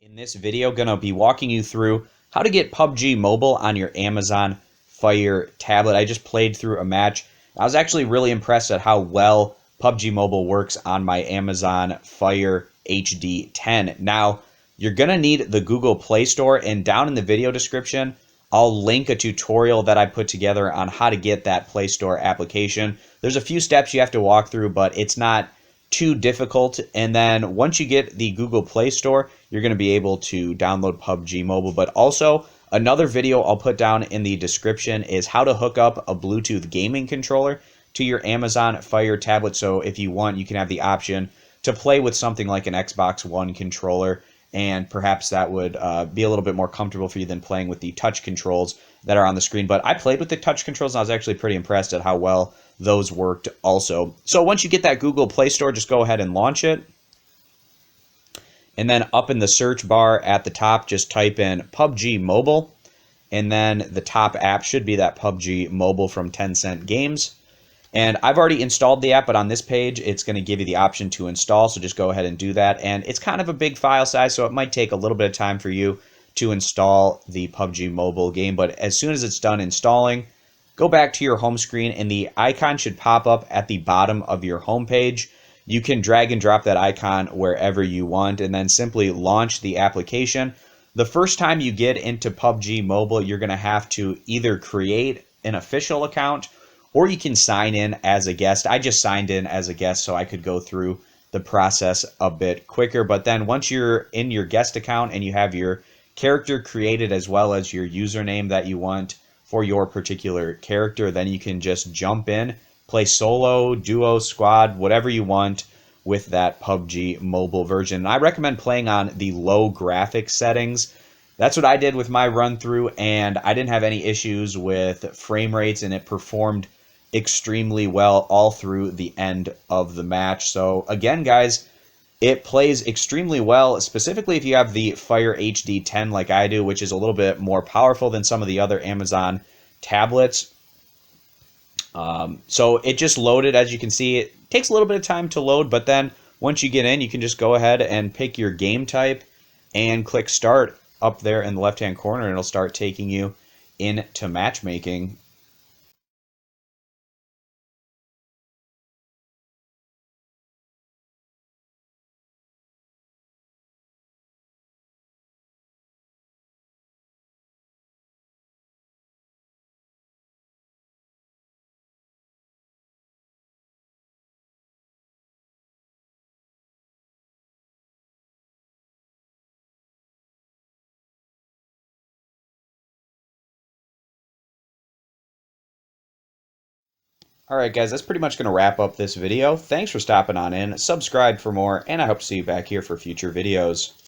In this video, gonna be walking you through how to get PUBG Mobile on your Amazon Fire tablet. I just played through a match. I was actually really impressed at how well PUBG Mobile works on my Amazon Fire HD 10. Now, you're gonna need the Google Play Store, and down in the video description, I'll link a tutorial that I put together on how to get that Play Store application. There's a few steps you have to walk through, but it's not too difficult. And then once you get the Google Play Store, you're going to be able to download PUBG Mobile. But also, another video I'll put down in the description is how to hook up a Bluetooth gaming controller to your Amazon Fire tablet. So if you want, you can have the option to play with something like an Xbox One controller, and perhaps that would be a little bit more comfortable for you than playing with the touch controls that are on the screen. But I played with the touch controls, and I was actually pretty impressed at how well those worked also. So once you get that Google Play Store, just go ahead and launch it. And then up in the search bar at the top, just type in PUBG Mobile. And then the top app should be that PUBG Mobile from Tencent Games. And I've already installed the app, but on this page, it's going to give you the option to install. So just go ahead and do that. And it's kind of a big file size, so it might take a little bit of time for you to install the PUBG Mobile game. But as soon as it's done installing, go back to your home screen, and the icon should pop up at the bottom of your home page. You can drag and drop that icon wherever you want, and then simply launch the application. The first time you get into PUBG Mobile, you're going to have to either create an official account, or you can sign in as a guest. I just signed in as a guest so I could go through the process a bit quicker. But then once you're in your guest account and you have your character created as well as your username that you want for your particular character, then you can just jump in, play solo, duo, squad, whatever you want with that PUBG Mobile version. I recommend playing on the low graphics settings. That's what I did with my run through, and I didn't have any issues with frame rates, and it performed extremely well all through the end of the match. So again, guys, it plays extremely well, specifically if you have the Fire HD 10 like I do, which is a little bit more powerful than some of the other Amazon tablets. So it just loaded. As you can see, it takes a little bit of time to load, but then once you get in, you can just go ahead and pick your game type and click start up there in the left-hand corner, and it'll start taking you into matchmaking. Alright guys, that's pretty much going to wrap up this video. Thanks for stopping on in. Subscribe for more, and I hope to see you back here for future videos.